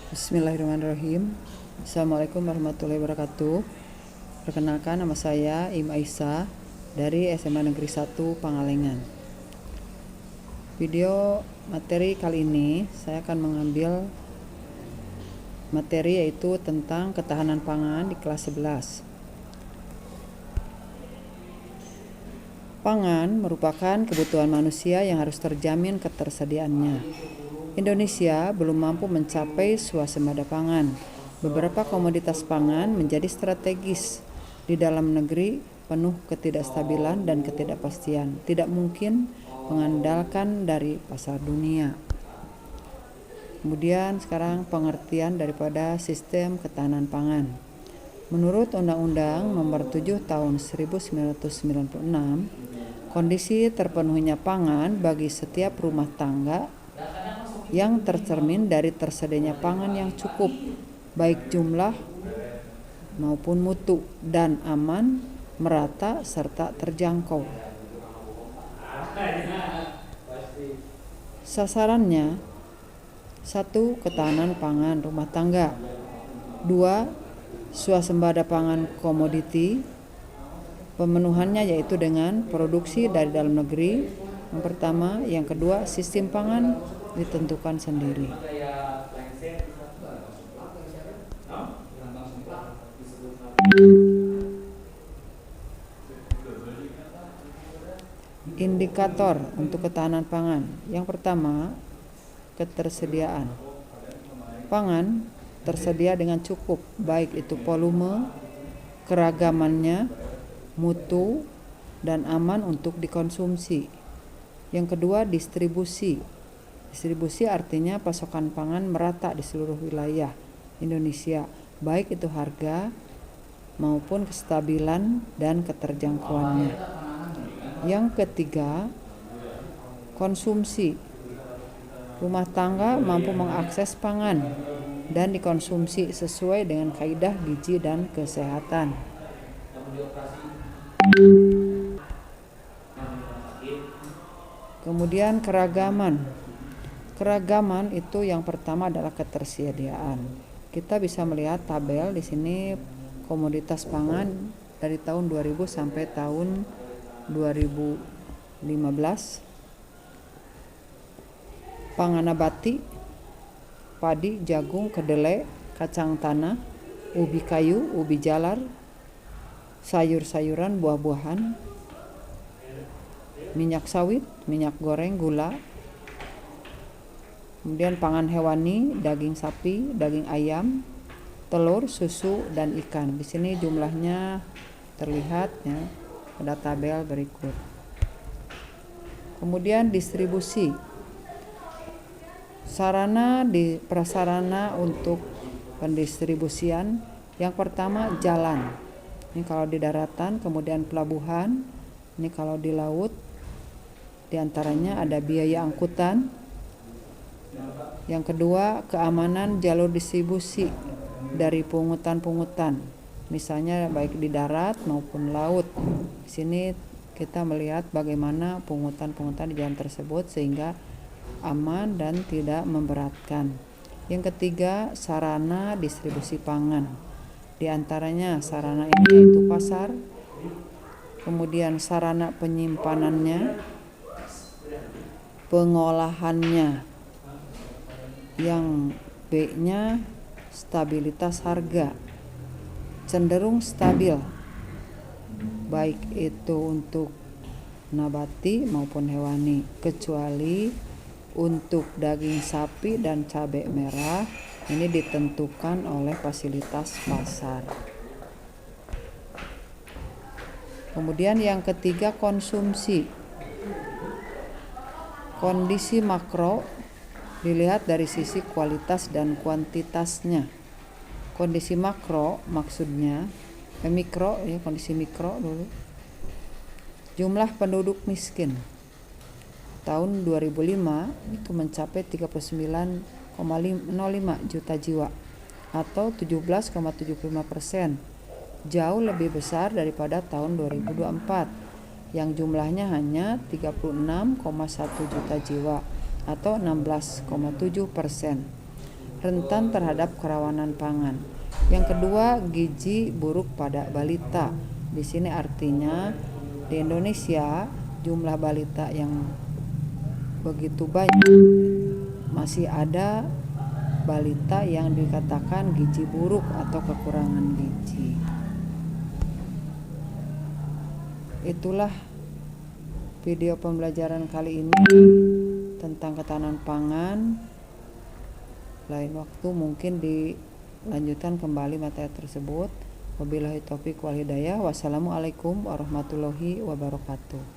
Bismillahirrahmanirrahim. Assalamualaikum warahmatullahi wabarakatuh. Perkenalkan, nama saya Im Aisyah dari SMA Negeri 1 Pangalengan. Video materi kali ini saya akan mengambil materi yaitu tentang ketahanan pangan di kelas 11. Pangan merupakan kebutuhan manusia yang harus terjamin ketersediaannya. Indonesia belum mampu mencapai swasembada pangan. Beberapa komoditas pangan menjadi strategis di dalam negeri, penuh ketidakstabilan dan ketidakpastian. Tidak mungkin mengandalkan dari pasar dunia. Kemudian sekarang pengertian daripada sistem ketahanan pangan. Menurut Undang-Undang Nomor 7 Tahun 1996, kondisi terpenuhinya pangan bagi setiap rumah tangga yang tercermin dari tersedianya pangan yang cukup, baik jumlah maupun mutu, dan aman, merata, serta terjangkau. Sasarannya: 1. Ketahanan pangan rumah tangga. 2. Swasembada pangan komoditi. Pemenuhannya yaitu dengan produksi dari dalam negeri, yang pertama. Yang kedua, sistem pangan ditentukan sendiri. Indikator untuk ketahanan pangan. Yang pertama, ketersediaan. Pangan tersedia dengan cukup, baik itu volume, keragamannya, mutu, dan aman untuk dikonsumsi. Yang kedua, distribusi. Distribusi artinya pasokan pangan merata di seluruh wilayah Indonesia, baik itu harga maupun kestabilan dan keterjangkauannya. Yang ketiga, konsumsi. Rumah tangga mampu mengakses pangan dan dikonsumsi sesuai dengan kaidah gizi dan kesehatan. Kemudian keragaman. Keragaman itu yang pertama adalah ketersediaan. Kita bisa melihat tabel di sini komoditas pangan dari tahun 2000 sampai tahun 2015. Pangan nabati: padi, jagung, kedelai, kacang tanah, ubi kayu, ubi jalar, sayur-sayuran, buah-buahan, minyak sawit, minyak goreng, gula. Kemudian pangan hewani: daging sapi, daging ayam, telur, susu, dan ikan. Di sini jumlahnya terlihat ya pada tabel berikut. Kemudian distribusi. Prasarana untuk pendistribusian. Yang pertama, jalan. Ini kalau di daratan, kemudian pelabuhan. Ini kalau di laut. Di antaranya ada biaya angkutan. Yang kedua, keamanan jalur distribusi dari pungutan-pungutan. Misalnya baik di darat maupun laut. Di sini kita melihat bagaimana pungutan-pungutan di jalan tersebut sehingga aman dan tidak memberatkan. Yang ketiga, sarana distribusi pangan. Di antaranya sarana ini yaitu pasar, kemudian sarana penyimpanannya, pengolahannya. Yang B-nya, stabilitas harga, cenderung stabil, baik itu untuk nabati maupun hewani, kecuali untuk daging sapi dan cabai merah ini ditentukan oleh fasilitas pasar. Kemudian yang ketiga, konsumsi. Kondisi makro dilihat dari sisi kualitas dan kuantitasnya. Kondisi makro maksudnya mikro ya, kondisi mikro dulu. Jumlah penduduk miskin tahun 2005 itu mencapai 39,05 juta jiwa atau 17,75%, jauh lebih besar daripada tahun 2024 yang jumlahnya hanya 36,1 juta jiwa atau 16,7%. rentan terhadap kerawanan pangan. Yang kedua, gizi buruk pada balita. Di sini artinya di Indonesia jumlah balita yang begitu banyak, masih ada balita yang dikatakan gizi buruk atau kekurangan gizi. Itulah video pembelajaran kali ini tentang ketahanan pangan. Lain waktu mungkin dilanjutkan kembali materi tersebut. Wabillahi taufiq wal hidayah. Wassalamualaikum warahmatullahi wabarakatuh.